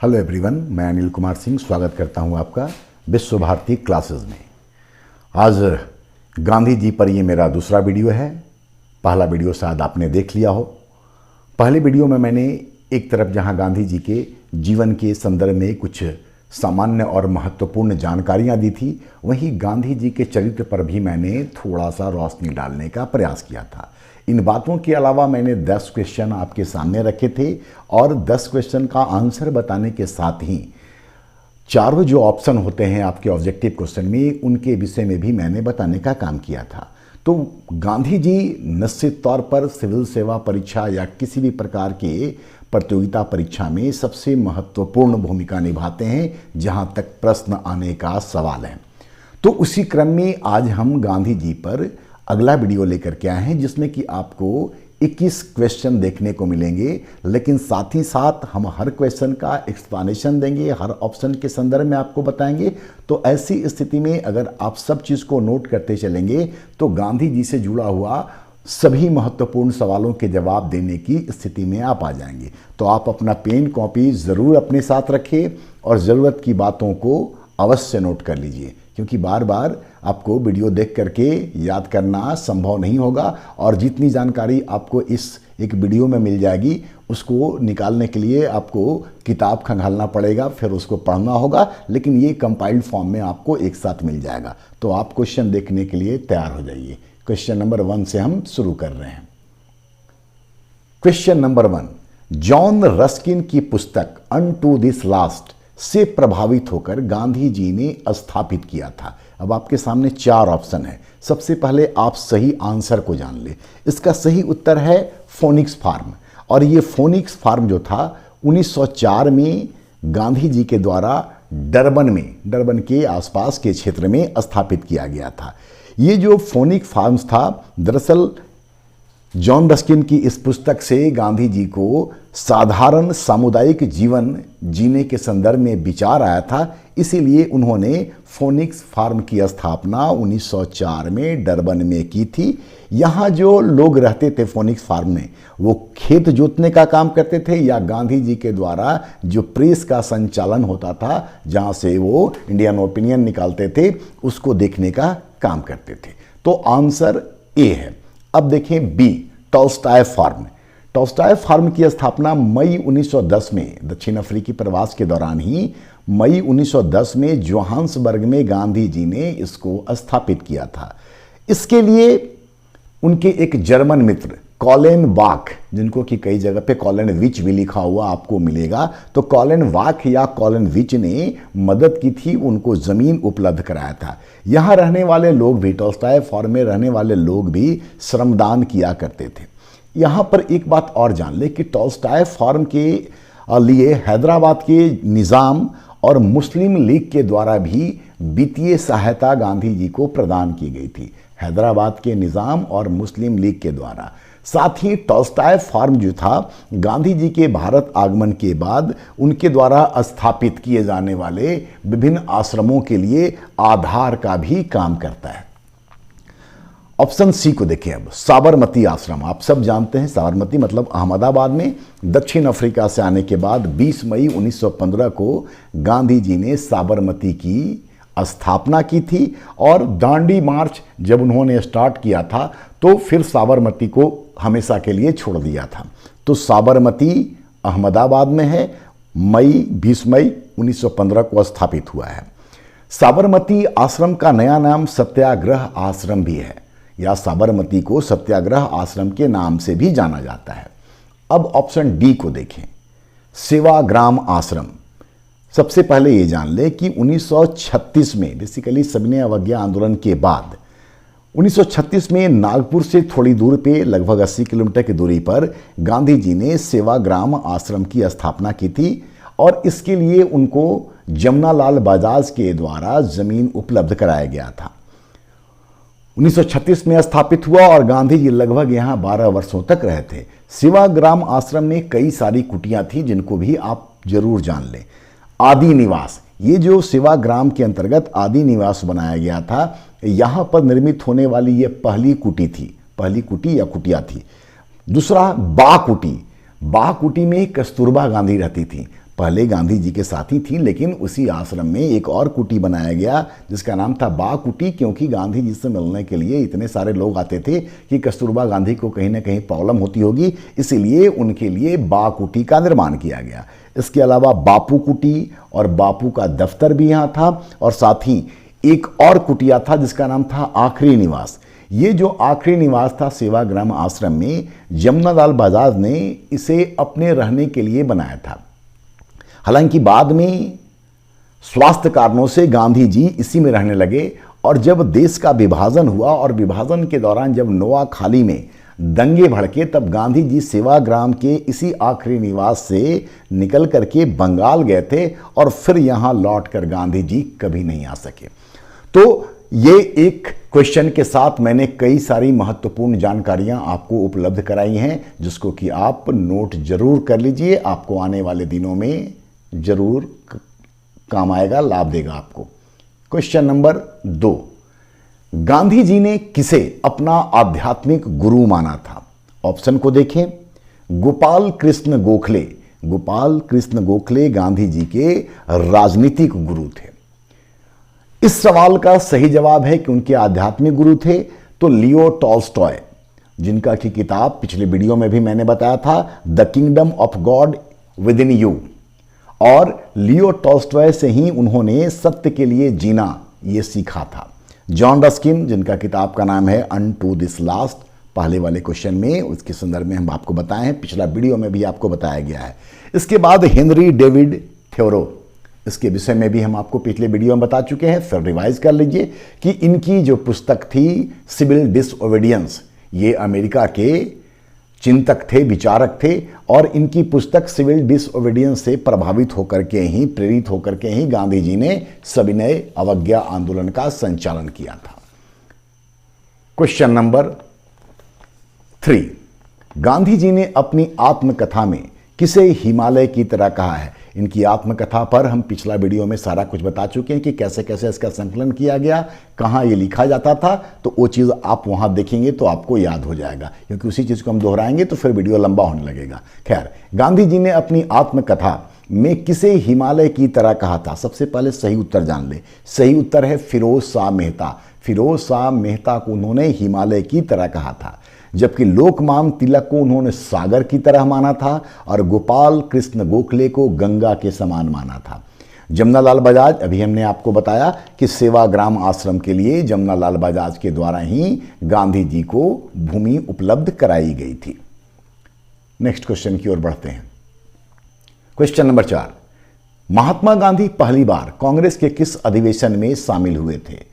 Hello everyone, मैं अनिल कुमार सिंह स्वागत करता हूं आपका विश्व भारती क्लासेस में। आज गांधी जी पर ये मेरा दूसरा वीडियो है। पहला वीडियो शायद आपने देख लिया हो। पहले वीडियो में मैंने एक तरफ जहां गांधी जी के जीवन के संदर्भ में कुछ सामान्य और महत्वपूर्ण जानकारियां दी थी, वहीं गांधी जी के चरित्र पर भी मैंने थोड़ा सा रोशनी डालने का प्रयास किया था। इन बातों के अलावा मैंने 10 क्वेश्चन आपके सामने रखे थे और 10 क्वेश्चन का आंसर बताने के साथ ही चारों जो ऑप्शन होते हैं आपके ऑब्जेक्टिव क्वेश्चन में, उनके विषय में भी मैंने बताने का काम किया था। तो गांधी जी निश्चित तौर पर सिविल सेवा परीक्षा या किसी भी प्रकार के प्रतियोगिता परीक्षा में सबसे महत्वपूर्ण भूमिका निभाते हैं जहां तक प्रश्न आने का सवाल है। तो उसी क्रम में आज हम गांधी जी पर अगला वीडियो लेकर के आए हैं, जिसमें कि आपको 21 क्वेश्चन देखने को मिलेंगे, लेकिन साथ ही साथ हम हर क्वेश्चन का एक्सप्लेनेशन देंगे, हर ऑप्शन के संदर्भ में आपको बताएंगे। तो ऐसी स्थिति में अगर आप सब चीज़ को नोट करते चलेंगे तो गांधी जी से जुड़ा हुआ सभी महत्वपूर्ण सवालों के जवाब देने की स्थिति में आप आ जाएंगे। तो आप अपना पेन कॉपी ज़रूर अपने साथ रखिए और ज़रूरत की बातों को अवश्य नोट कर लीजिए, क्योंकि बार बार आपको वीडियो देख करके याद करना संभव नहीं होगा और जितनी जानकारी आपको इस एक वीडियो में मिल जाएगी उसको निकालने के लिए आपको किताब खंगालना पड़ेगा, फिर उसको पढ़ना होगा, लेकिन ये कंपाइल्ड फॉर्म में आपको एक साथ मिल जाएगा। तो आप क्वेश्चन देखने के लिए तैयार हो जाइए। क्वेश्चन नंबर 1 से हम शुरू कर रहे हैं। क्वेश्चन नंबर 1, जॉन रस्किन की पुस्तक अनटू दिस लास्ट से प्रभावित होकर गांधी जी ने स्थापित किया था। अब आपके सामने 4 ऑप्शन है। सबसे पहले आप सही आंसर को जान ले। इसका सही उत्तर है फोनिक्स फार्म, और ये फोनिक्स फार्म जो था 1904 में गांधी जी के द्वारा डरबन के आसपास के क्षेत्र में स्थापित किया गया था। ये जो फोनिक्स फार्म था, दरअसल जॉन रस्किन की इस पुस्तक से गांधी जी को साधारण सामुदायिक जीवन जीने के संदर्भ में विचार आया था, इसीलिए उन्होंने फोनिक्स फार्म की स्थापना 1904 में डरबन में की थी। यहाँ जो लोग रहते थे फोनिक्स फार्म में, वो खेत जोतने का काम करते थे या गांधी जी के द्वारा जो प्रेस का संचालन होता था, जहाँ से वो इंडियन ओपिनियन निकालते थे, उसको देखने का काम करते थे। तो आंसर ए है। अब देखें B, Tolstoy farm. Tolstoy farm की स्थापना मई 1910 में दक्षिण अफ्रीकी प्रवास के दौरान ही मई 1910 में जोहान्सबर्ग में गांधी जी ने इसको स्थापित किया था। इसके लिए उनके एक जर्मन मित्र कॉलेन वाक, जिनको कि कई जगह पे कॉलेन विच भी लिखा हुआ आपको मिलेगा, तो कॉलेन वाक या कॉलेन विच ने मदद की थी, उनको ज़मीन उपलब्ध कराया था। यहाँ रहने वाले लोग भी, टॉल्स्टॉय फार्म में रहने वाले लोग भी श्रमदान किया करते थे। यहाँ पर एक बात और जान ले कि टॉल्स्टॉय फार्म के लिए हैदराबाद के निज़ाम और मुस्लिम लीग के द्वारा भी वित्तीय सहायता गांधी जी को प्रदान की गई थी। हैदराबाद के निज़ाम और मुस्लिम लीग के द्वारा। साथ ही टॉल्स्टॉय फार्म जो था, गांधी जी के भारत आगमन के बाद उनके द्वारा स्थापित किए जाने वाले विभिन्न आश्रमों के लिए आधार का भी काम करता है। ऑप्शन सी को देखें अब, साबरमती आश्रम। आप सब जानते हैं साबरमती मतलब अहमदाबाद में दक्षिण अफ्रीका से आने के बाद 20 मई 1915 को गांधी जी ने साबरमती की स्थापना की थी, और दांडी मार्च जब उन्होंने स्टार्ट किया था तो फिर साबरमती को हमेशा के लिए छोड़ दिया था। तो साबरमती अहमदाबाद में है, 20 मई 1915 को स्थापित हुआ है। साबरमती आश्रम का नया नाम सत्याग्रह आश्रम भी है, या साबरमती को सत्याग्रह आश्रम के नाम से भी जाना जाता है। अब ऑप्शन डी को देखें, सेवाग्राम आश्रम। सबसे पहले ये जान ले कि 1936 में, बेसिकली सविनय अवज्ञा आंदोलन के बाद 1936 में नागपुर से थोड़ी दूर पे लगभग 80 किलोमीटर की दूरी पर गांधी जी ने सेवाग्राम आश्रम की स्थापना की थी, और इसके लिए उनको जमनालाल बजाज के द्वारा जमीन उपलब्ध कराया गया था। 1936 में स्थापित हुआ और गांधी जी लगभग यहाँ 12 वर्षों तक रहे थे। सेवाग्राम आश्रम में कई सारी कुटियां थी, जिनको भी आप जरूर जान लें। आदि निवास, ये जो सेवाग्राम के अंतर्गत आदि निवास बनाया गया था, यहाँ पर निर्मित होने वाली ये पहली कुटी थी, पहली कुटी या कुटिया थी। दूसरा बाकुटी, बाकुटी में कस्तूरबा गांधी रहती थी। पहले गांधी जी के साथी थी, लेकिन उसी आश्रम में एक और कुटी बनाया गया जिसका नाम था बा कुटी, क्योंकि गांधी जी से मिलने के लिए इतने सारे लोग आते थे कि कस्तूरबा गांधी को कहीं ना कहीं प्रॉब्लम होती होगी, इसीलिए उनके लिए बा कुटी का निर्माण किया गया। इसके अलावा बापू कुटी और बापू का दफ्तर भी यहाँ था, और साथ ही एक और कुटिया था जिसका नाम था आखिरी निवास। ये जो आखिरी निवास था सेवाग्राम आश्रम में, जमुनालाल बजाज ने इसे अपने रहने के लिए बनाया था। हालांकि बाद में स्वास्थ्य कारणों से गांधी जी इसी में रहने लगे, और जब देश का विभाजन हुआ और विभाजन के दौरान जब नोआखाली में दंगे भड़के, तब गांधी जी सेवाग्राम के इसी आखिरी निवास से निकल करके बंगाल गए थे, और फिर यहाँ लौटकर गांधी जी कभी नहीं आ सके। तो ये एक क्वेश्चन के साथ मैंने कई सारी महत्वपूर्ण जानकारियां आपको उपलब्ध कराई हैं, जिसको कि आप नोट जरूर कर लीजिए, आपको आने वाले दिनों में जरूर काम आएगा, लाभ देगा आपको। क्वेश्चन नंबर 2, गांधी जी ने किसे अपना आध्यात्मिक गुरु माना था? ऑप्शन को देखें। गोपाल कृष्ण गोखले। गोपाल कृष्ण गोखले गांधी जी के राजनीतिक गुरु थे। इस सवाल का सही जवाब है कि उनके आध्यात्मिक गुरु थे तो लियो टॉल्स्टॉय, जिनका की किताब पिछले वीडियो में भी मैंने बताया था, the kingdom of God with in you. और लियो टॉल्स्टॉय से ही उन्होंने सत्य के लिए जीना ये सीखा था। जॉन रस्किन, जिनका किताब का नाम है अनटू दिस लास्ट, पहले वाले क्वेश्चन में उसके संदर्भ में हम आपको बताए हैं, पिछला वीडियो में भी आपको बताया गया है। इसके बाद हेनरी डेविड थ्योरो, इसके विषय में भी हम आपको पिछले वीडियो में बता चुके हैं, फिर रिवाइज कर लीजिए कि इनकी जो पुस्तक थी सिविल डिसओबीडियंस, ये अमेरिका के चिंतक थे, विचारक थे, और इनकी पुस्तक सिविल डिसओबीडियंस से प्रभावित होकर के ही, प्रेरित होकर के ही गांधी जी ने सविनय अवज्ञा आंदोलन का संचालन किया था। क्वेश्चन नंबर 3, गांधी जी ने अपनी आत्मकथा में किसे हिमालय की तरह कहा है? इनकी आत्मकथा पर हम पिछला वीडियो में सारा कुछ बता चुके हैं कि कैसे कैसे इसका संकलन किया गया, कहाँ ये लिखा जाता था, तो वो चीज़ आप वहाँ देखेंगे तो आपको याद हो जाएगा, क्योंकि उसी चीज़ को हम दोहराएंगे तो फिर वीडियो लंबा होने लगेगा। खैर, गांधी जी ने अपनी आत्मकथा में किसे हिमालय की तरह कहा था? सबसे पहले सही उत्तर जान ले। सही उत्तर है फिरोज शाह मेहता। फिरोज शाह मेहता को उन्होंने हिमालय की तरह कहा था, जबकि लोकमान्य तिलक को उन्होंने सागर की तरह माना था, और गोपाल कृष्ण गोखले को गंगा के समान माना था। जमुनालाल बजाज, अभी हमने आपको बताया कि सेवाग्राम आश्रम के लिए जमुनालाल बजाज के द्वारा ही गांधी जी को भूमि उपलब्ध कराई गई थी। नेक्स्ट क्वेश्चन की ओर बढ़ते हैं। क्वेश्चन नंबर 4, महात्मा गांधी पहली बार कांग्रेस के किस अधिवेशन में शामिल हुए थे?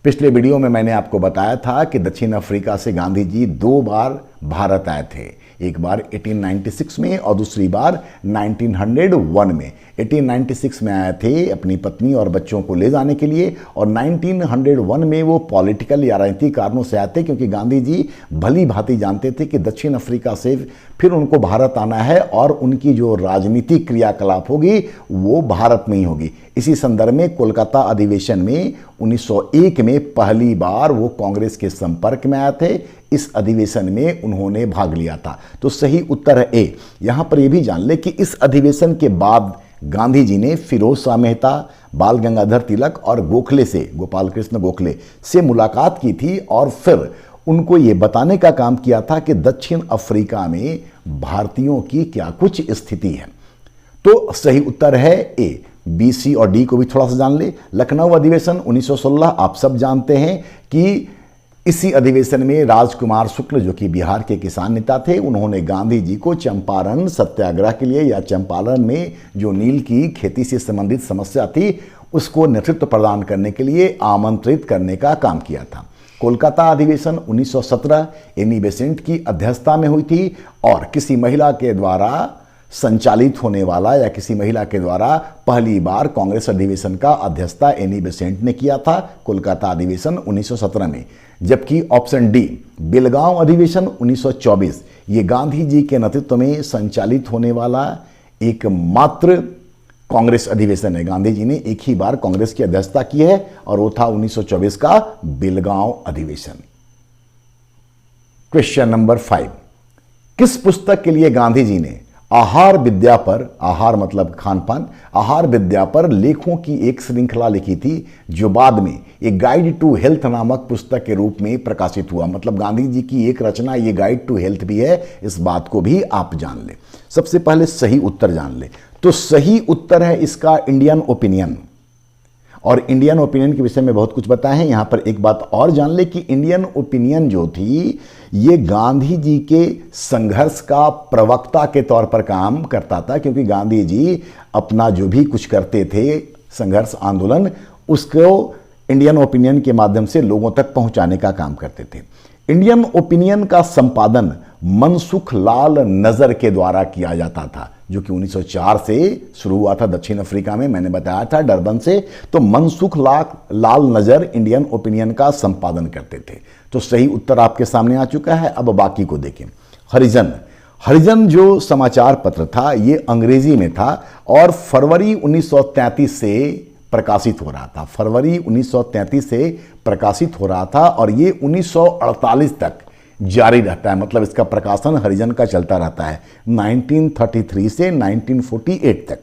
पिछले वीडियो में मैंने आपको बताया था कि दक्षिण अफ्रीका से गांधी जी 2 बार भारत आए थे, एक बार 1896 में और दूसरी बार 1901 में। 1896 में आए थे अपनी पत्नी और बच्चों को ले जाने के लिए, और 1901 में वो पॉलिटिकल या राजनीतिक कारणों से आए थे, क्योंकि गांधी जी भली भांति जानते थे कि दक्षिण अफ्रीका से फिर उनको भारत आना है और उनकी जो राजनीतिक क्रियाकलाप होगी वो भारत में ही होगी। इसी संदर्भ में कोलकाता अधिवेशन में 1901 में पहली बार वो कांग्रेस के संपर्क में आए थे। इस अधिवेशन में उन्होंने भाग लिया था, तो सही उत्तर है ए। यहां पर यह भी जान ले कि इस अधिवेशन के बाद गांधी जी ने फिरोज शाह मेहता, बाल गंगाधर तिलक और गोखले से, गोपाल कृष्ण गोखले से मुलाकात की थी, और फिर उनको ये बताने का काम किया था कि दक्षिण अफ्रीका में भारतीयों की क्या कुछ स्थिति है। तो सही उत्तर है ए। बी, सी और डी को भी थोड़ा सा जान ले। लखनऊ अधिवेशन 1916, आप सब जानते हैं कि इसी अधिवेशन में राजकुमार शुक्ल, जो कि बिहार के किसान नेता थे, उन्होंने गांधी जी को चंपारण सत्याग्रह के लिए, या चंपारण में जो नील की खेती से संबंधित समस्या थी उसको नेतृत्व प्रदान करने के लिए आमंत्रित करने का काम किया था। कोलकाता अधिवेशन 1917 एनी बेसेंट की अध्यक्षता में हुई थी, और किसी महिला के द्वारा संचालित होने वाला या किसी महिला के द्वारा पहली बार कांग्रेस अधिवेशन का अध्यक्षता एनी बेसेंट ने किया था कोलकाता अधिवेशन 1917 में। जबकि ऑप्शन डी, बेलगांव अधिवेशन 1924, ये गांधी जी के नेतृत्व में संचालित होने वाला एकमात्र कांग्रेस अधिवेशन है। गांधी जी ने एक ही बार कांग्रेस की अध्यक्षता की है, और वो था 1924 का बेलगांव अधिवेशन। क्वेश्चन नंबर 5, किस पुस्तक के लिए गांधी जी ने आहार विद्या पर, आहार मतलब खान पान, आहार विद्या पर लेखों की एक श्रृंखला लिखी थी जो बाद में एक गाइड टू हेल्थ नामक पुस्तक के रूप में प्रकाशित हुआ। मतलब गांधी जी की एक रचना ये गाइड टू हेल्थ भी है, इस बात को भी आप जान ले। सबसे पहले सही उत्तर जान ले, तो सही उत्तर है इसका इंडियन ओपिनियन। और इंडियन ओपिनियन के विषय में बहुत कुछ बताया है। यहां पर एक बात और जान ले कि इंडियन ओपिनियन जो थी ये गांधी जी के संघर्ष का प्रवक्ता के तौर पर काम करता था, क्योंकि गांधी जी अपना जो भी कुछ करते थे संघर्ष आंदोलन, उसको इंडियन ओपिनियन के माध्यम से लोगों तक पहुंचाने का काम करते थे। इंडियन ओपिनियन का संपादन मनसुख लाल नजर के द्वारा किया जाता था, जो कि 1904 से शुरू हुआ था दक्षिण अफ्रीका में, मैंने बताया था डरबन से। तो मनसुख लाल नजर इंडियन ओपिनियन का संपादन करते थे। तो सही उत्तर आपके सामने आ चुका है। अब बाकी को देखें। हरिजन, हरिजन जो समाचार पत्र था ये अंग्रेजी में था और फरवरी 1933 से प्रकाशित हो रहा था। फरवरी 1933 से प्रकाशित हो रहा था और ये 1948 तक जारी रहता है। मतलब इसका प्रकाशन हरिजन का चलता रहता है 1933 से 1948 तक।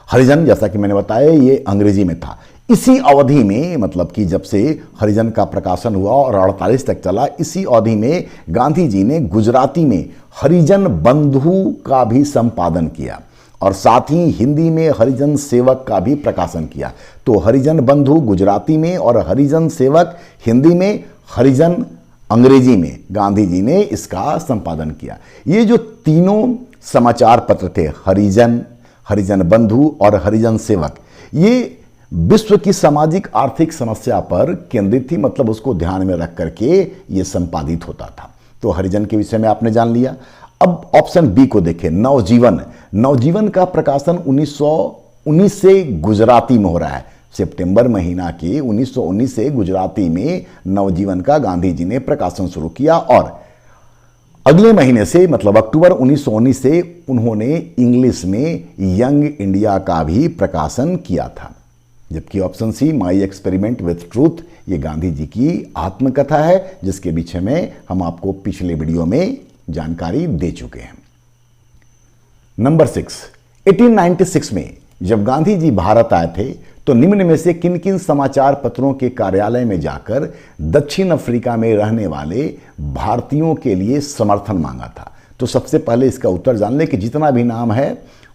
हरिजन जैसा कि मैंने बताया ये अंग्रेजी में था। इसी अवधि में, मतलब कि जब से हरिजन का प्रकाशन हुआ और 48 तक चला, इसी अवधि में गांधी जी ने गुजराती में हरिजन बंधु का भी संपादन किया और साथ ही हिंदी में हरिजन सेवक का भी प्रकाशन किया। तो हरिजन बंधु गुजराती में और हरिजन सेवक हिंदी में, हरिजन अंग्रेजी में गांधी जी ने इसका संपादन किया। ये जो तीनों समाचार पत्र थे, हरिजन, हरिजन बंधु और हरिजन सेवक, ये विश्व की सामाजिक आर्थिक समस्या पर केंद्रित थी। मतलब उसको ध्यान में रख करके ये संपादित होता था। तो हरिजन के विषय में आपने जान लिया। अब ऑप्शन बी को देखें, नवजीवन। नवजीवन का प्रकाशन 1919 से गुजराती में हो रहा है। सितंबर महीना के 1919 से गुजराती में नवजीवन का गांधी जी ने प्रकाशन शुरू किया और अगले महीने से, मतलब अक्टूबर 1919 से उन्होंने इंग्लिश में यंग इंडिया का भी प्रकाशन किया था। जबकि option C, my experiment with truth, ये गांधी जी की आत्मकथा है जिसके विषय में हम आपको पिछले वीडियो में जानकारी दे चुके हैं। नंबर 6, 1896 में जब गांधी जी भारत आए थे तो निम्न में से किन किन समाचार पत्रों के कार्यालय में जाकर दक्षिण अफ्रीका में रहने वाले भारतीयों के लिए समर्थन मांगा था। तो सबसे पहले इसका उत्तर जान ले कि जितना भी नाम है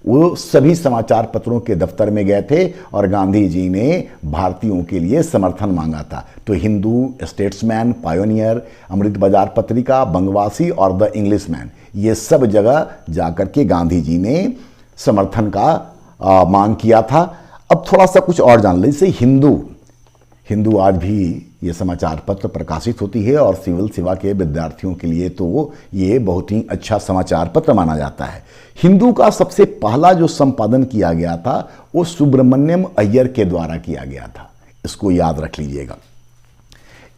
वो सभी समाचार पत्रों के दफ्तर में गए थे और गांधी जी ने भारतीयों के लिए समर्थन मांगा था। तो हिंदू, स्टेट्समैन, पायोनियर, अमृत बाजार पत्रिका, बंगवासी और द इंग्लिशमैन, ये सब जगह जाकर के गांधी जी ने समर्थन का मांग किया था। अब थोड़ा सा कुछ और जान ले। जैसे हिंदू आज भी ये समाचार पत्र प्रकाशित होती है और सिविल सेवा के विद्यार्थियों के लिए तो ये बहुत ही अच्छा समाचार पत्र माना जाता है। हिंदू का सबसे पहला जो संपादन किया गया था वो सुब्रमण्यम अय्यर के द्वारा किया गया था, इसको याद रख लीजिएगा।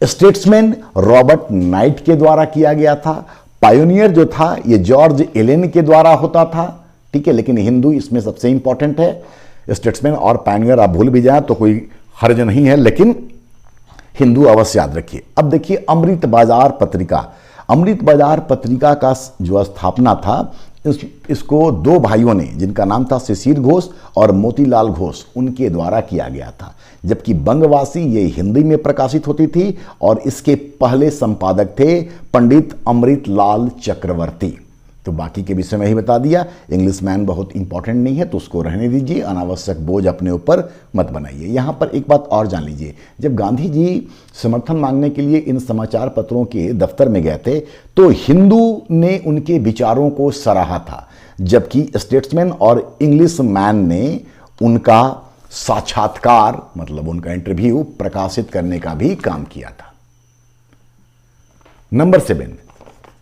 स्टेट्समैन रॉबर्ट नाइट के द्वारा किया गया था। पायोनियर जो था ये जॉर्ज एलेन के द्वारा होता था, ठीक है, लेकिन हिंदू इसमें सबसे इंपॉर्टेंट है। स्टेट्समैन और पायोनियर आप भूल भी जाए तो कोई हर्ज नहीं है, लेकिन हिंदू अवश्य याद रखिए। अब देखिए अमृत बाजार पत्रिका। अमृत बाजार पत्रिका का जो स्थापना था इसको दो भाइयों ने, जिनका नाम था शिशिर घोष और मोतीलाल घोष, उनके द्वारा किया गया था। जबकि बंगवासी ये हिंदी में प्रकाशित होती थी और इसके पहले संपादक थे पंडित अमृत लाल चक्रवर्ती। तो बाकी के विषय में ही बता दिया। इंग्लिशमैन बहुत इंपॉर्टेंट नहीं है तो उसको रहने दीजिए, अनावश्यक बोझ अपने ऊपर मत बनाइए। यहाँ पर एक बात और जान लीजिए, जब गांधी जी समर्थन मांगने के लिए इन समाचार पत्रों के दफ्तर में गए थे तो हिंदू ने उनके विचारों को सराहा था, जबकि स्टेट्समैन और इंग्लिशमैन ने उनका साक्षात्कार, मतलब उनका इंटरव्यू प्रकाशित करने का भी काम किया था। नंबर 7,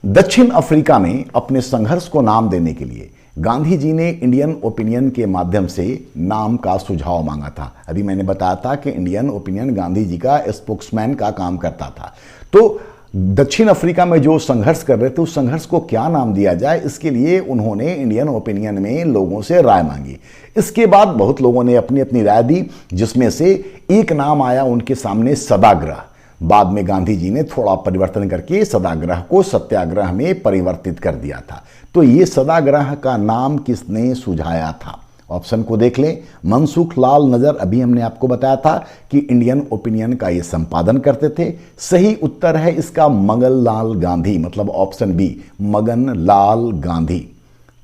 दक्षिण अफ्रीका में अपने संघर्ष को नाम देने के लिए गांधी जी ने इंडियन ओपिनियन के माध्यम से नाम का सुझाव मांगा था। अभी मैंने बताया था कि इंडियन ओपिनियन गांधी जी का स्पोक्समैन का काम करता था। तो दक्षिण अफ्रीका में जो संघर्ष कर रहे थे उस संघर्ष को क्या नाम दिया जाए, इसके लिए उन्होंने इंडियन ओपिनियन में लोगों से राय मांगी। इसके बाद बहुत लोगों ने अपनी अपनी राय दी, जिसमें से एक नाम आया उनके सामने, सदाग्रह। बाद में गांधी जी ने थोड़ा परिवर्तन करके सत्याग्रह को सत्याग्रह में परिवर्तित कर दिया था। तो ये सत्याग्रह का नाम किसने सुझाया था? ऑप्शन को देख लें। मनसुख लाल नजर, अभी हमने आपको बताया था कि इंडियन ओपिनियन का ये संपादन करते थे। सही उत्तर है इसका मगन लाल गांधी, मतलब ऑप्शन बी, मगन लाल गांधी।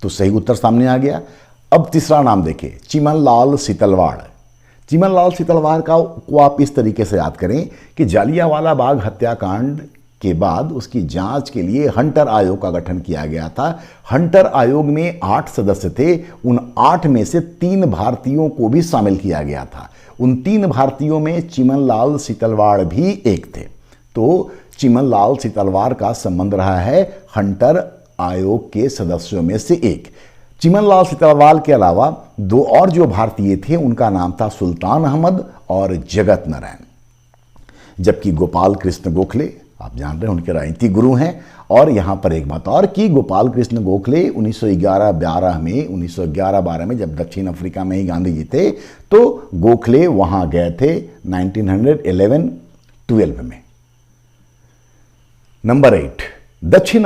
तो सही उत्तर सामने आ गया। अब तीसरा नाम देखें, चिमनलाल सीतलवाड़। चिमनलाल सीतलवाड़ को आप इस तरीके से याद करें कि जालियांवाला बाग हत्याकांड के बाद उसकी जांच के लिए हंटर आयोग का गठन किया गया था। हंटर आयोग में 8 सदस्य थे। उन 8 में से 3 भारतीयों को भी शामिल किया गया था। उन 3 भारतीयों में चिमनलाल सीतलवाड़ भी एक थे। तो चिमनलाल सीतलवाड़ का संबंध रहा है हंटर आयोग के सदस्यों में से एक। चिमनलाल सीतलवाड़ के अलावा 2 और जो भारतीय थे उनका नाम था सुल्तान अहमद और जगत नारायण। जबकि गोपाल कृष्ण गोखले, आप जान रहे हैं, उनके राजनीतिक गुरु हैं। और यहां पर एक बात और कि गोपाल कृष्ण गोखले 1911-12 में जब दक्षिण अफ्रीका में ही गांधी जी थे, तो गोखले वहां गए थे 1911-12 में। नंबर 8, दक्षिण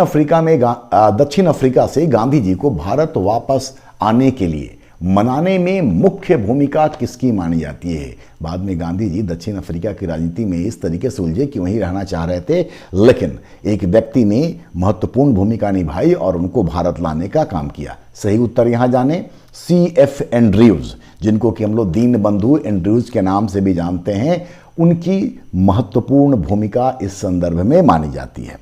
अफ्रीका से गांधी जी को भारत वापस आने के लिए मनाने में मुख्य भूमिका किसकी मानी जाती है? बाद में गांधी जी दक्षिण अफ्रीका की राजनीति में इस तरीके से उलझे कि वहीं रहना चाह रहे थे, लेकिन एक व्यक्ति ने महत्वपूर्ण भूमिका निभाई और उनको भारत लाने का काम किया। सही उत्तर यहां जाने, CF एंड्रयूज, जिनको कि हम लोग दीनबंधु एंड्रयूज के नाम से भी जानते हैं, उनकी महत्वपूर्ण भूमिका इस संदर्भ में मानी जाती है।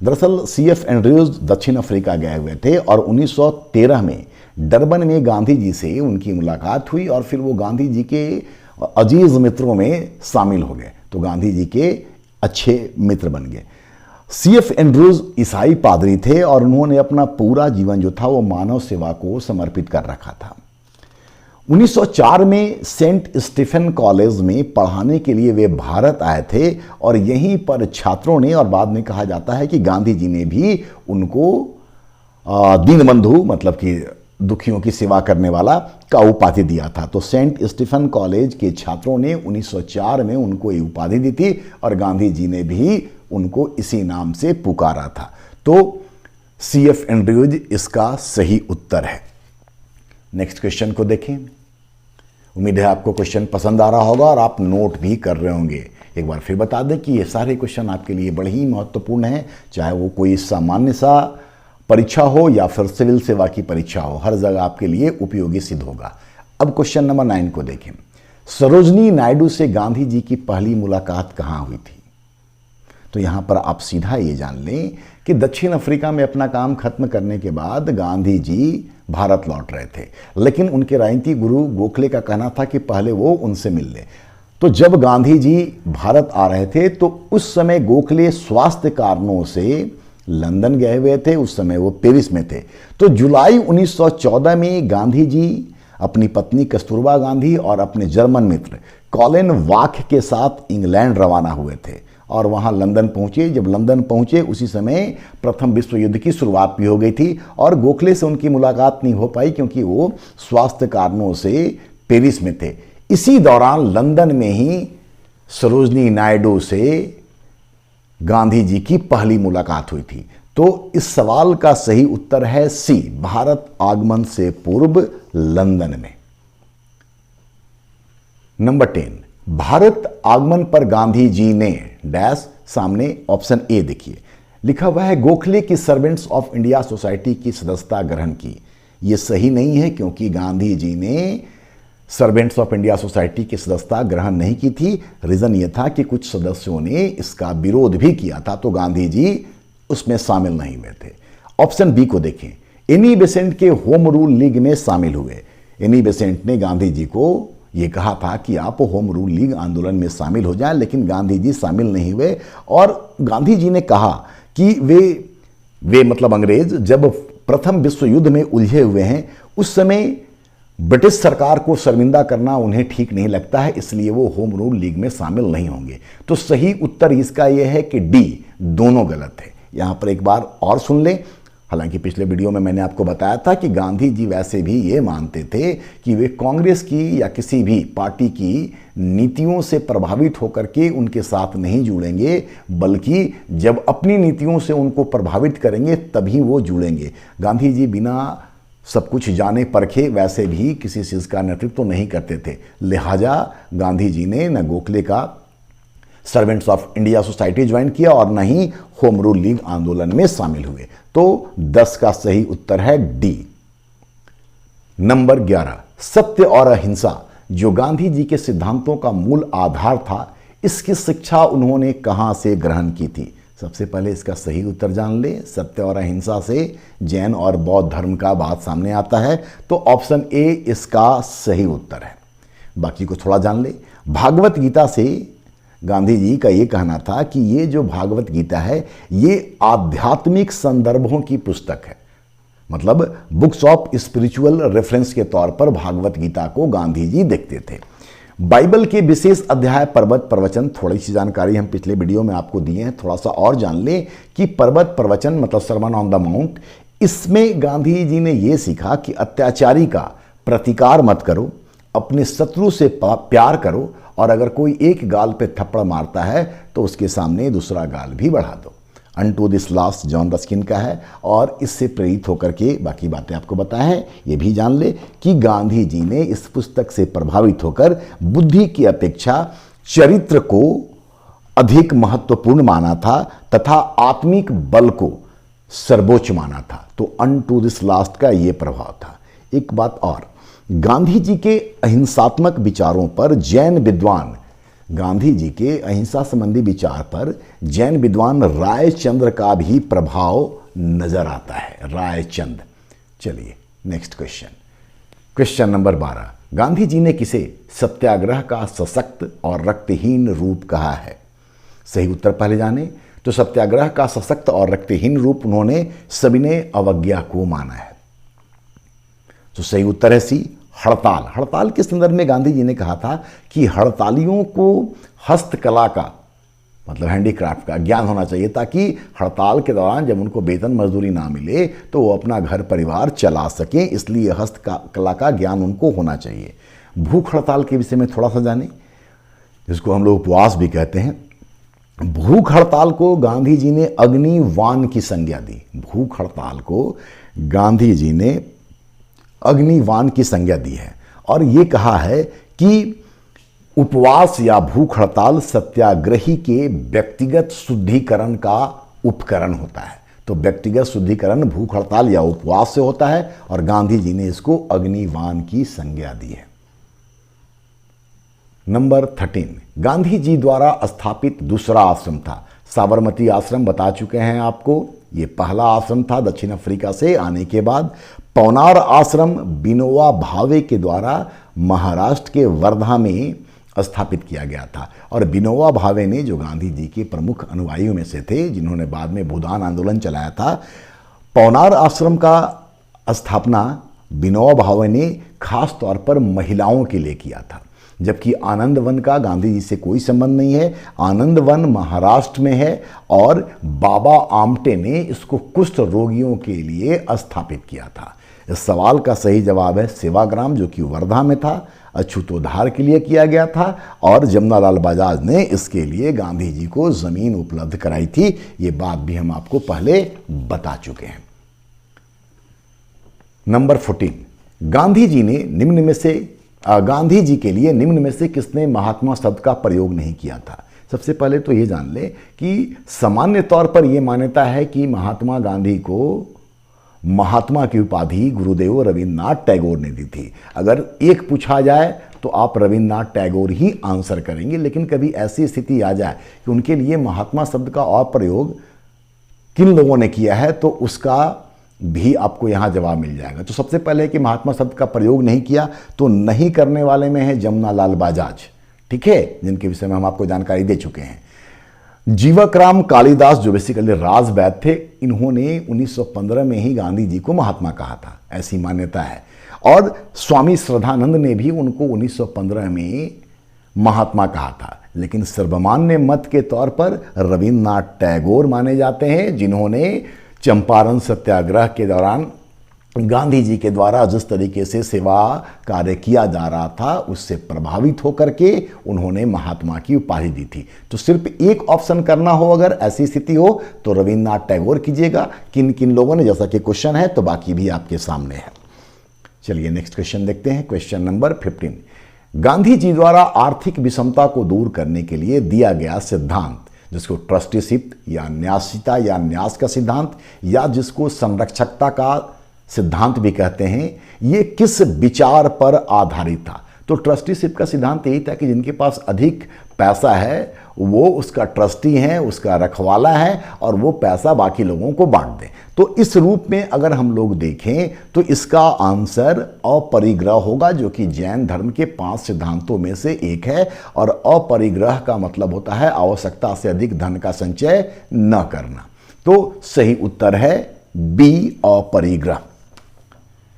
दरअसल CF एंड्रयूज दक्षिण अफ्रीका गए हुए थे और 1913 में डरबन में गांधी जी से उनकी मुलाकात हुई और फिर वो गांधी जी के अजीज मित्रों में शामिल हो गए, तो गांधी जी के अच्छे मित्र बन गए। CF एंड्रयूज ईसाई पादरी थे और उन्होंने अपना पूरा जीवन जो था वो मानव सेवा को समर्पित कर रखा था। 1904 में सेंट स्टीफन कॉलेज में पढ़ाने के लिए वे भारत आए थे और यहीं पर छात्रों ने, और बाद में कहा जाता है कि गांधी जी ने भी उनको दीनबंधु, मतलब कि दुखियों की सेवा करने वाला, का उपाधि दिया था। तो सेंट स्टीफन कॉलेज के छात्रों ने 1904 में उनको ये उपाधि दी थी और गांधी जी ने भी उनको इसी नाम से पुकारा था। तो CF एंड्रयूज इसका सही उत्तर है। नेक्स्ट क्वेश्चन को देखें। उम्मीद है आपको क्वेश्चन पसंद आ रहा होगा और आप नोट भी कर रहे होंगे। एक बार फिर बता दें कि ये सारे क्वेश्चन आपके लिए बड़े ही महत्वपूर्ण हैं, चाहे वो कोई सामान्य सा परीक्षा हो या फिर सिविल सेवा की परीक्षा हो, हर जगह आपके लिए उपयोगी सिद्ध होगा। अब क्वेश्चन नंबर 9 को देखें। सरोजनी नायडू से गांधी जी की पहली मुलाकात कहाँ हुई थी? तो यहां पर आप सीधा ये जान लें कि दक्षिण अफ्रीका में अपना काम खत्म करने के बाद गांधी जी भारत लौट रहे थे, लेकिन उनके राजनीतिक गुरु गोखले का कहना था कि पहले वो उनसे मिल ले। तो जब गांधी जी भारत आ रहे थे तो उस समय गोखले स्वास्थ्य कारणों से लंदन गए हुए थे, उस समय वो पेरिस में थे। तो जुलाई 1914 में गांधी जी अपनी पत्नी कस्तूरबा गांधी और अपने जर्मन मित्र कॉलिन वाक के साथ इंग्लैंड रवाना हुए थे और वहां लंदन पहुंचे। जब लंदन पहुंचे उसी समय प्रथम विश्व युद्ध की शुरुआत भी हो गई थी और गोखले से उनकी मुलाकात नहीं हो पाई क्योंकि वो स्वास्थ्य कारणों से पेरिस में थे। इसी दौरान लंदन में ही सरोजनी नायडू से गांधी जी की पहली मुलाकात हुई थी। तो इस सवाल का सही उत्तर है सी, भारत आगमन से पूर्व लंदन में। नंबर 10, भारत आगमन पर गांधी जी ने डैश, सामने ऑप्शन ए देखिए, लिखा हुआ है गोखले की सर्वेंट्स ऑफ इंडिया सोसाइटी की सदस्यता ग्रहण की। यह सही नहीं है क्योंकि गांधी जी ने सर्वेंट्स ऑफ इंडिया सोसाइटी की सदस्यता ग्रहण नहीं की थी। रीजन यह था कि कुछ सदस्यों ने इसका विरोध भी किया था, तो गांधी जी उसमें शामिल नहीं हुए थे। ऑप्शन बी को देखें, एनी बेसेंट के होम रूल लीग में शामिल हुए। एनी बेसेंट ने गांधी जी को यह कहा था कि आप होम रूल लीग आंदोलन में शामिल हो जाएं, लेकिन गांधी जी शामिल नहीं हुए। और गांधी जी ने कहा कि वे मतलब अंग्रेज जब प्रथम विश्व युद्ध में उलझे हुए हैं, उस समय ब्रिटिश सरकार को शर्मिंदा करना उन्हें ठीक नहीं लगता है, इसलिए वो होम रूल लीग में शामिल नहीं होंगे। तो सही उत्तर इसका यह है कि डी, दोनों गलत है। यहां पर एक बार और सुन लें, हालांकि पिछले वीडियो में मैंने आपको बताया था कि गांधी जी वैसे भी ये मानते थे कि वे कांग्रेस की या किसी भी पार्टी की नीतियों से प्रभावित होकर के उनके साथ नहीं जुड़ेंगे, बल्कि जब अपनी नीतियों से उनको प्रभावित करेंगे तभी वो जुड़ेंगे। गांधी जी बिना सब कुछ जाने परखे वैसे भी किसी चीज़ का नेतृत्व तो नहीं करते थे। लिहाजा गांधी जी ने न गोखले का servants of India society join किया और न ही होम रूल लीग आंदोलन में शामिल हुए। तो 10 का सही उत्तर है डी। नंबर 11, सत्य और अहिंसा जो गांधी जी के सिद्धांतों का मूल आधार था, इसकी शिक्षा उन्होंने कहां से ग्रहण की थी? सबसे पहले इसका सही उत्तर जान ले। सत्य और अहिंसा से जैन और बौद्ध धर्म का बात सामने आता है, तो ऑप्शन ए इसका सही उत्तर है। बाकी को थोड़ा जान ले। भागवत गीता से गांधी जी का ये कहना था कि ये जो भागवत गीता है ये आध्यात्मिक संदर्भों की पुस्तक है, मतलब बुक्स ऑफ स्पिरिचुअल रेफरेंस के तौर पर भागवत गीता को गांधी जी देखते थे। बाइबल के विशेष अध्याय पर्वत प्रवचन, थोड़ी सी जानकारी हम पिछले वीडियो में आपको दिए हैं, थोड़ा सा और जान ले कि पर्वत प्रवचन मतलब सरमन ऑन द माउंट, इसमें गांधी जी ने यह सीखा कि अत्याचारी का प्रतिकार मत करो, अपने शत्रु से प्यार करो, और अगर कोई एक गाल पे थप्पड़ मारता है तो उसके सामने दूसरा गाल भी बढ़ा दो। Unto this last John Ruskin का है और इससे प्रेरित होकर के बाकी बातें आपको बताए हैं। ये भी जान ले कि गांधी जी ने इस पुस्तक से प्रभावित होकर बुद्धि की अपेक्षा चरित्र को अधिक महत्वपूर्ण माना था तथा आत्मिक बल को सर्वोच्च माना था। तो अनटू दिस लास्ट का ये प्रभाव था। एक बात और, गांधी जी के अहिंसात्मक विचारों पर जैन विद्वान, गांधी जी के अहिंसा संबंधी विचार पर जैन विद्वान रायचंद्र का भी प्रभाव नजर आता है। रायचंद। चलिए next question. Question number 12, Gandhi ji ने किसे सत्याग्रह का सशक्त और रक्तहीन रूप कहा है? सही उत्तर पहले जाने तो सत्याग्रह का सशक्त और रक्तहीन रूप उन्होंने सविनय अवज्ञा को माना है। तो सही उत्तर है सी, हड़ताल। हड़ताल के संदर्भ में गांधी जी ने कहा था कि हड़तालियों को हस्तकला का मतलब हैंडीक्राफ्ट का ज्ञान होना चाहिए, ताकि हड़ताल के दौरान जब उनको वेतन मजदूरी ना मिले तो वो अपना घर परिवार चला सकें, इसलिए हस्तकला का ज्ञान उनको होना चाहिए। भूख हड़ताल के विषय में थोड़ा सा जाने, जिसको हम लोग उपवास भी कहते हैं। भूख हड़ताल को गांधी जी ने अग्निवान की संज्ञा दी। भूख हड़ताल को गांधी जी ने अग्निवान की संज्ञा दी है और ये कहा है कि उपवास या भूख हड़ताल सत्याग्रही के व्यक्तिगत शुद्धिकरण का उपकरण होता है। तो व्यक्तिगत शुद्धिकरण भूख हड़ताल या उपवास से होता है और गांधी जी ने इसको अग्निवान की संज्ञा दी है। नंबर 13, गांधी जी द्वारा स्थापित दूसरा आश्रम था। साबरमती आश्रम बता चुके हैं आपको, ये पहला आश्रम था दक्षिण अफ्रीका से आने के बाद। पवनार आश्रम विनोबा भावे के द्वारा महाराष्ट्र के वर्धा में स्थापित किया गया था और विनोबा भावे ने, जो गांधी जी के प्रमुख अनुयायियों में से थे, जिन्होंने बाद में भूदान आंदोलन चलाया था, पवनार आश्रम का स्थापना विनोबा भावे ने खास तौर पर महिलाओं के लिए किया था, जबकि आनंद वन का गांधी जी से कोई संबंध नहीं है। आनंद वन महाराष्ट्र में है और बाबा आमटे ने इसको कुष्ठ रोगियों के लिए स्थापित किया था। इस सवाल का सही जवाब है सेवाग्राम, जो कि वर्धा में था, अछूतोद्धार के लिए किया गया था और जमनालाल बजाज ने इसके लिए गांधी जी को जमीन उपलब्ध कराई थी। ये बात भी हम आपको पहले बता चुके हैं। नंबर 14, गांधी जी के लिए निम्न में से किसने महात्मा शब्द का प्रयोग नहीं किया था? सबसे पहले तो ये जान ले कि सामान्य तौर पर यह मान्यता है कि महात्मा गांधी को महात्मा की उपाधि गुरुदेव रविन्द्रनाथ टैगोर ने दी थी। अगर एक पूछा जाए तो आप रविन्द्रनाथ टैगोर ही आंसर करेंगे, लेकिन कभी ऐसी स्थिति आ जाए कि उनके लिए महात्मा शब्द का और प्रयोग किन लोगों ने किया है तो उसका भी आपको यहां जवाब मिल जाएगा। तो सबसे पहले कि महात्मा शब्द का प्रयोग नहीं किया, तो नहीं करने वाले में है जमनालाल बजाज, ठीक है, जिनके विषय में हम आपको जानकारी दे चुके हैं। जीवकराम कालिदास, जो बेसिकली राजवैद्य थे, इन्होंने 1915 में ही गांधी जी को महात्मा कहा था, ऐसी मान्यता है। और स्वामी श्रद्धानंद ने भी उनको 1915 में महात्मा कहा था। लेकिन सर्वमान्य मत के तौर पर रविन्द्रनाथ टैगोर माने जाते हैं, जिन्होंने चंपारण सत्याग्रह के दौरान गांधी जी के द्वारा जिस तरीके से सेवा कार्य किया जा रहा था उससे प्रभावित होकर के उन्होंने महात्मा की उपाधि दी थी। तो सिर्फ एक ऑप्शन करना हो, अगर ऐसी स्थिति हो तो रविन्द्रनाथ टैगोर कीजिएगा। किन किन लोगों ने, जैसा कि क्वेश्चन है तो बाकी भी आपके सामने है। चलिए नेक्स्ट क्वेश्चन देखते हैं। क्वेश्चन नंबर 15, गांधी जी द्वारा आर्थिक विषमता को दूर करने के लिए दिया गया सिद्धांत, जिसको ट्रस्टीशिप या न्यासिता या न्यास का सिद्धांत या जिसको संरक्षकता का सिद्धांत भी कहते हैं, ये किस विचार पर आधारित था? तो ट्रस्टीशिप का सिद्धांत यही था कि जिनके पास अधिक पैसा है वो उसका ट्रस्टी है, उसका रखवाला है और वो पैसा बाकी लोगों को बांट दे। तो इस रूप में अगर हम लोग देखें तो इसका आंसर अपरिग्रह होगा, जो कि जैन धर्म के 5 सिद्धांतों में से एक है। और अपरिग्रह का मतलब होता है आवश्यकता से अधिक धन का संचय न करना। तो सही उत्तर है बी, अपरिग्रह।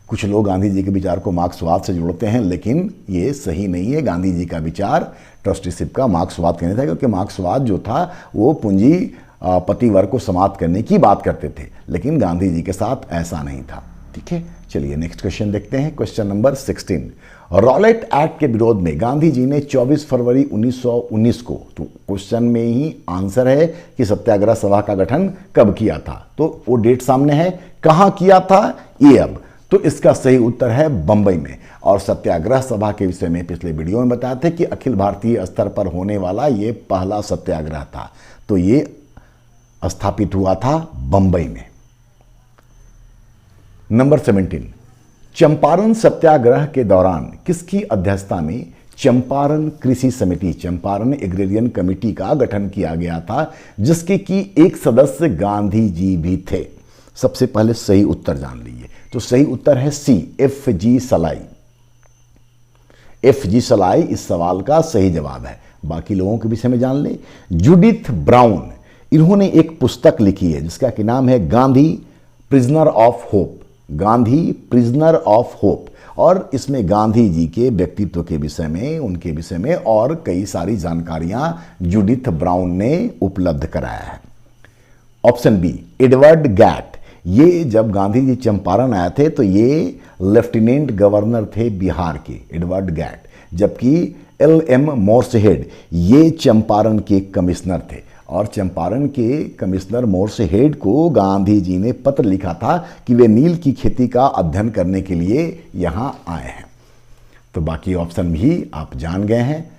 कुछ लोग गांधी जी के विचार को मार्क्सवाद से जोड़ते हैं, लेकिन ये सही नहीं है। गांधी जी का विचार ट्रस्टीशिप का मार्क्सवाद कहने था, क्योंकि मार्क्सवाद जो था वो पूंजी पति वर्ग को समाप्त करने की बात करते थे, लेकिन गांधी जी के साथ ऐसा नहीं था। ठीक है, चलिए नेक्स्ट क्वेश्चन देखते हैं। क्वेश्चन नंबर 16, रॉलेट एक्ट के विरोध में गांधी जी ने 24 फरवरी 1919 को, तो क्वेश्चन में ही आंसर है कि सत्याग्रह सभा का गठन कब किया था, तो वो डेट सामने है। कहां किया था ये अब, तो इसका सही उत्तर है बंबई में। और सत्याग्रह सभा के विषय में पिछले वीडियो में बताया था कि अखिल भारतीय स्तर पर होने वाला ये पहला सत्याग्रह था, तो ये स्थापित हुआ था बंबई में। नंबर 17, चंपारण सत्याग्रह के दौरान किसकी अध्यक्षता में चंपारण कृषि समिति, चंपारण एग्रेरियन कमेटी का गठन किया गया था, जिसके की एक सदस्य गांधी जी भी थे? सबसे पहले सही उत्तर जान लीजिए। तो सही उत्तर है सी, FG सलाई। FG सलाई इस सवाल का सही जवाब है। बाकी लोगों के विषय में जान ले। जूडिथ ब्राउन, इन्होंने एक पुस्तक लिखी है जिसका कि नाम है Gandhi prisoner of hope, Gandhi prisoner of hope. और इसमें गांधी जी के व्यक्तित्व के विषय में, उनके विषय में और कई सारी जानकारियां जूडिथ ब्राउन ने उपलब्ध कराया है। ऑप्शन बी, एडवर्ड गैट, ये जब गांधी जी चंपारण आए थे तो ये लेफ्टिनेंट गवर्नर थे बिहार के, एडवर्ड गैट। जबकि LM मोर्सहेड ये चंपारण के कमिश्नर थे, और चंपारण के कमिश्नर मोर्सहेड को गांधी जी ने पत्र लिखा था कि वे नील की खेती का अध्ययन करने के लिए यहां आए हैं। तो बाकी ऑप्शन भी आप जान गए हैं।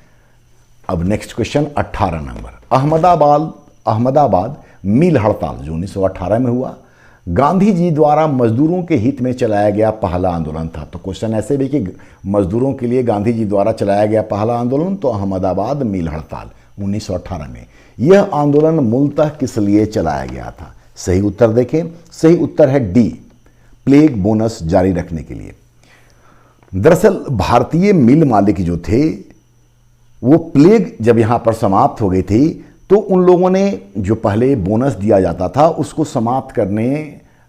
अब नेक्स्ट क्वेश्चन 18 नंबर, अहमदाबाद मिल हड़ताल जो 1918 में हुआ, गांधी जी द्वारा मजदूरों के हित में चलाया गया पहला आंदोलन था। तो क्वेश्चन ऐसे भी कि मजदूरों के लिए गांधी जी द्वारा चलाया गया पहला आंदोलन, तो अहमदाबाद मिल हड़ताल 1918 में। यह आंदोलन मूलतः किस लिए चलाया गया था? सही उत्तर देखें, सही उत्तर है डी, प्लेग बोनस जारी रखने के लिए। दरअसल भारतीय मिल मालिक जो थे वो प्लेग जब यहां पर समाप्त हो गई थी तो उन लोगों ने जो पहले बोनस दिया जाता था उसको समाप्त करने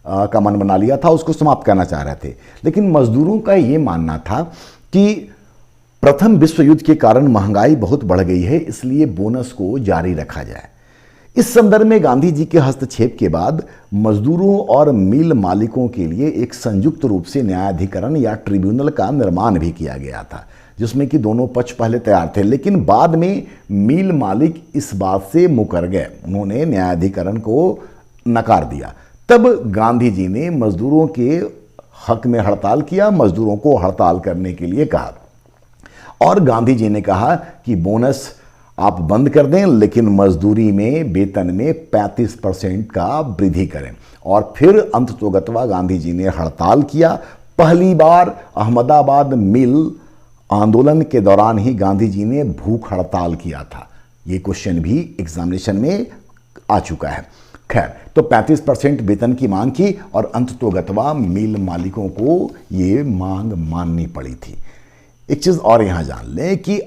का मन बना लिया था, उसको समाप्त करना चाह रहे थे। लेकिन मजदूरों का ये मानना था कि प्रथम विश्व युद्ध के कारण महंगाई बहुत बढ़ गई है, इसलिए बोनस को जारी रखा जाए। इस संदर्भ में गांधी जी के हस्तक्षेप के बाद मजदूरों और मिल मालिकों के लिए एक संयुक्त रूप से न्यायाधिकरण या ट्रिब्यूनल का निर्माण भी किया गया था, जिसमें कि दोनों पक्ष पहले तैयार थे, लेकिन बाद में मिल मालिक इस बात से मुकर गए, उन्होंने न्यायाधिकरण को नकार दिया। तब गांधी जी ने मजदूरों के हक में हड़ताल किया, मजदूरों को हड़ताल करने के लिए कहा, और गांधी जी ने कहा कि बोनस आप बंद कर दें, लेकिन मजदूरी में, वेतन में 35% का वृद्धि करें। और फिर अंततोगत्वा गांधी जी ने हड़ताल किया। पहली बार अहमदाबाद मिल आंदोलन के दौरान ही गांधी जी ने भूख हड़ताल किया था। ये क्वेश्चन भी एग्जामिनेशन में आ चुका है। खैर, तो 35% वेतन की मांग की और अंततोगत्वा मिल मालिकों को ये मांग माननी पड़ी थी। एक चीज और यहां जान लें कि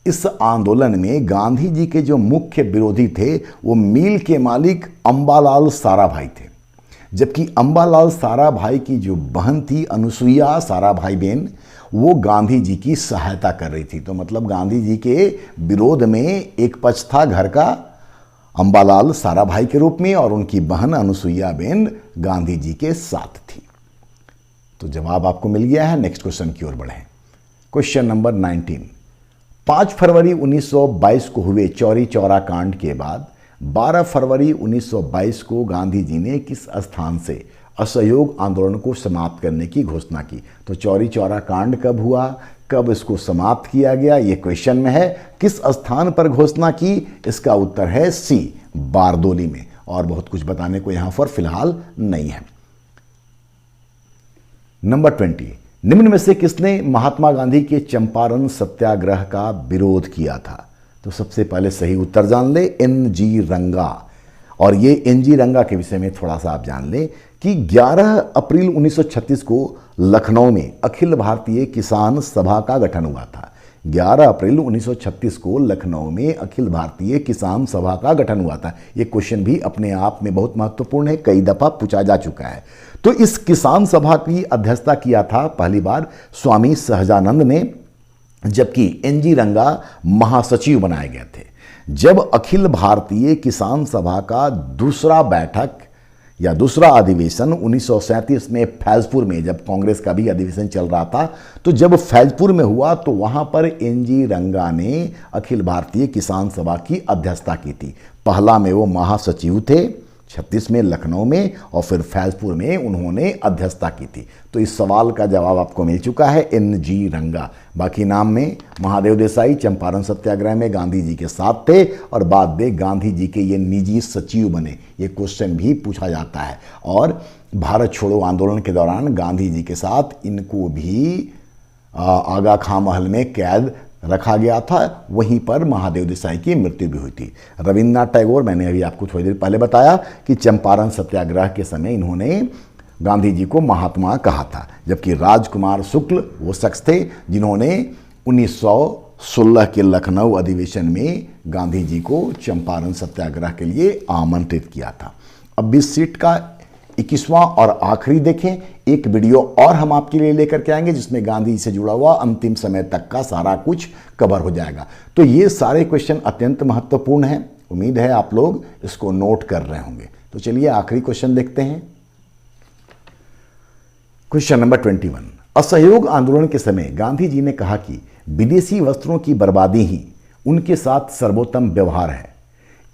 इस आंदोलन में गांधी जी के जो मुख्य विरोधी थे वो मिल के मालिक अंबालाल साराभाई थे, जबकि अंबालाल साराभाई की जो बहन थी अनुसुईया साराभाई बहन, वो गांधी जी की सहायता कर रही थी। तो मतलब गांधी जी के विरोध में एक पक्ष था घर का अंबालाल साराभाई के रूप में और उनकी बहन अनुसुईया बेन गांधी जी के साथ थी। तो जवाब आपको मिल गया है। नेक्स्ट क्वेश्चन की ओर बढ़ें। Question number 19। 5 फरवरी 1922 को हुए चौरी चौरा कांड के बाद 12 फरवरी 1922 को गांधी जी ने किस स्थान से असहयोग आंदोलन को समाप्त करने की घोषणा की? तो चौरी चौरा कांड कब हुआ, कब इसको समाप्त किया गया, ये क्वेश्चन में है। किस स्थान पर घोषणा की? इसका उत्तर है सी, बारदोली में। और बहुत कुछ बताने को यहां पर फिलहाल नहीं है। नंबर 20। निम्न में से किसने महात्मा गांधी के चंपारण सत्याग्रह का विरोध किया था? तो सबसे पहले सही उत्तर जान ले, एन.जी. रंगा। और ये एन.जी. रंगा के विषय में थोड़ा सा आप जान ले कि 11 अप्रैल 1936 को लखनऊ में अखिल भारतीय किसान सभा का गठन हुआ था। 11 अप्रैल 1936 को लखनऊ में अखिल भारतीय किसान सभा का गठन हुआ था। ये क्वेश्चन भी अपने आप में बहुत महत्वपूर्ण है, कई दफा पूछा जा चुका है। तो इस किसान सभा की अध्यक्षता किया था पहली बार स्वामी सहजानंद ने, जबकि एन.जी. रंगा महासचिव बनाए गए थे। जब अखिल भारतीय किसान सभा का दूसरा बैठक या दूसरा अधिवेशन 1937 में फैजपुर में, जब कांग्रेस का भी अधिवेशन चल रहा था, तो जब फैजपुर में हुआ तो वहां पर एन.जी. रंगा ने अखिल भारतीय किसान सभा की अध्यक्षता की थी। पहला में वो महासचिव थे 36 में लखनऊ में, और फिर फैजपुर में उन्होंने अध्यक्षता की थी। तो इस सवाल का जवाब आपको मिल चुका है, एन.जी. रंगा। बाकी नाम में महादेव देसाई चंपारण सत्याग्रह में गांधी जी के साथ थे और बाद में गांधी जी के ये निजी सचिव बने। ये क्वेश्चन भी पूछा जाता है। और भारत छोड़ो आंदोलन के दौरान गांधी जी के साथ इनको भी आगा खां महल में कैद रखा गया था। वहीं पर महादेव देसाई की मृत्यु भी हुई थी। रविन्द्रनाथ टैगोर, मैंने अभी आपको थोड़ी देर पहले बताया कि चंपारण सत्याग्रह के समय इन्होंने गांधी जी को महात्मा कहा था, जबकि राजकुमार शुक्ल वो शख्स थे जिन्होंने 1916 के लखनऊ अधिवेशन में गांधी जी को चंपारण सत्याग्रह के लिए आमंत्रित किया था। अब 20 सीट का 21वां और आखिरी देखें। एक वीडियो और हम आपके लिए लेकर के आएंगे जिसमें गांधी जी से जुड़ा हुआ अंतिम समय तक का सारा कुछ कवर हो जाएगा। तो ये सारे क्वेश्चन अत्यंत महत्वपूर्ण हैं। उम्मीद है आप लोग इसको नोट कर रहे होंगे। तो चलिए आखिरी क्वेश्चन देखते हैं। Question number 21। असहयोग आंदोलन के समय गांधी जी ने कहा कि विदेशी वस्त्रों की बर्बादी ही उनके साथ सर्वोत्तम व्यवहार है।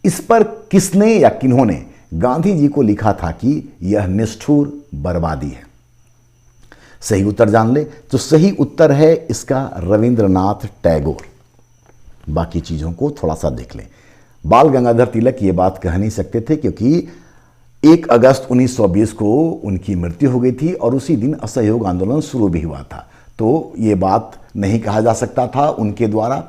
इस पर किसने या किन्होंने गांधी जी को लिखा था कि यह निष्ठुर बर्बादी है? सही उत्तर जान ले। तो सही उत्तर है इसका रविंद्रनाथ टैगोर। बाकी चीजों को थोड़ा सा देख लें। बाल गंगाधर तिलक ये बात कह नहीं सकते थे क्योंकि 1 अगस्त 1920 को उनकी मृत्यु हो गई थी और उसी दिन असहयोग आंदोलन शुरू भी हुआ था। तो ये बात नहीं कहा जा सकता था उनके द्वारा।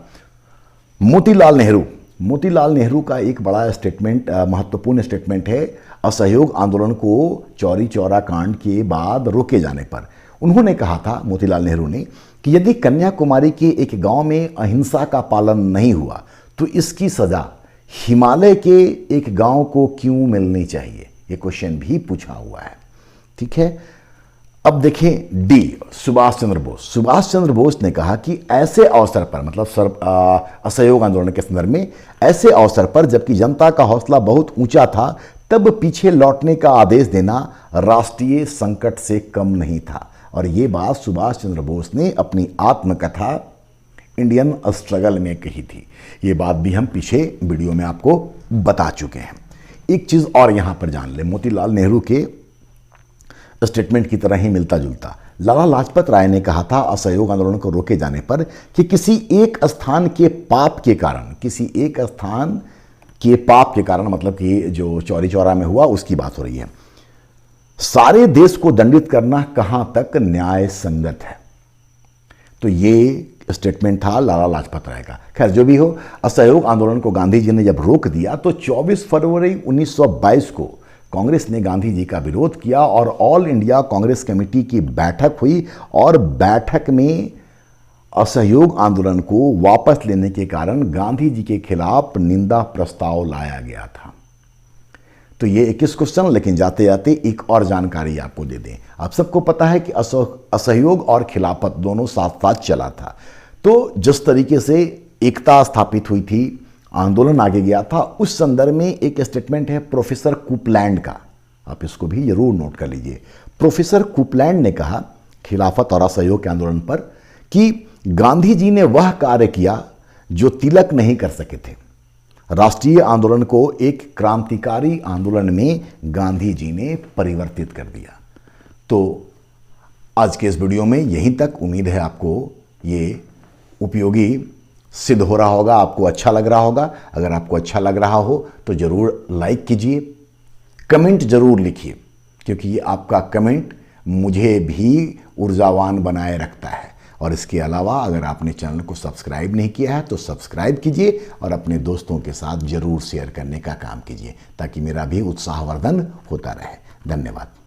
मोतीलाल नेहरू का एक बड़ा स्टेटमेंट, महत्वपूर्ण स्टेटमेंट है असहयोग आंदोलन को चौरी चौरा कांड के बाद रोके जाने पर। उन्होंने कहा था, मोतीलाल नेहरू ने, कि यदि कन्याकुमारी के एक गांव में अहिंसा का पालन नहीं हुआ तो इसकी सजा हिमालय के एक गांव को क्यों मिलनी चाहिए? ये क्वेश्चन भी पूछा हुआ है। ठीक है। अब देखें डी, सुभाष चंद्र बोस ने कहा कि ऐसे अवसर पर, मतलब असहयोग आंदोलन के संदर्भ में, ऐसे अवसर पर जबकि जनता का हौसला बहुत ऊंचा था तब पीछे लौटने का आदेश देना राष्ट्रीय संकट से कम नहीं था। और ये बात सुभाष चंद्र बोस ने अपनी आत्मकथा इंडियन स्ट्रगल में कही थी। ये बात भी हम पीछे वीडियो में आपको बता चुके हैं। एक चीज और यहां पर जान ले, मोतीलाल नेहरू के स्टेटमेंट की तरह ही मिलता जुलता लाला लाजपत राय ने कहा था असहयोग आंदोलन को रोके जाने पर कि किसी एक स्थान के पाप के कारण, मतलब कि जो चौरी चौरा में हुआ उसकी बात हो रही है, सारे देश को दंडित करना कहां तक न्याय संगत है। तो ये स्टेटमेंट था लाला लाजपत राय का। खैर जो भी हो, असहयोग आंदोलन को गांधी जी ने जब रोक दिया तो 24 फरवरी 1922 को कांग्रेस ने गांधी जी का विरोध किया और ऑल इंडिया कांग्रेस कमेटी की बैठक हुई और बैठक में असहयोग आंदोलन को वापस लेने के कारण गांधी जी के खिलाफ निंदा प्रस्ताव लाया गया था। तो ये 21 क्वेश्चन, लेकिन जाते जाते एक और जानकारी आपको दे दें। आप सबको पता है कि असहयोग और खिलाफत दोनों साथ साथ चला था। तो जिस तरीके से एकता स्थापित हुई थी, आंदोलन आगे गया था, उस संदर्भ में एक स्टेटमेंट है प्रोफेसर कुपलैंड का, आप इसको भी जरूर नोट कर लीजिए। प्रोफेसर कुपलैंड ने कहा खिलाफत और असहयोग के आंदोलन पर कि गांधी जी ने वह कार्य किया जो तिलक नहीं कर सके थे। राष्ट्रीय आंदोलन को एक क्रांतिकारी आंदोलन में गांधी जी ने परिवर्तित कर दिया। तो आज के इस वीडियो में यहीं तक। उम्मीद है आपको ये उपयोगी सिद्ध हो रहा होगा, आपको अच्छा लग रहा होगा। अगर आपको अच्छा लग रहा हो तो ज़रूर लाइक कीजिए, कमेंट ज़रूर लिखिए, क्योंकि ये आपका कमेंट मुझे भी ऊर्जावान बनाए रखता है। और इसके अलावा अगर आपने चैनल को सब्सक्राइब नहीं किया है तो सब्सक्राइब कीजिए और अपने दोस्तों के साथ ज़रूर शेयर करने का काम कीजिए, ताकि मेरा भी उत्साहवर्धन होता रहे। धन्यवाद।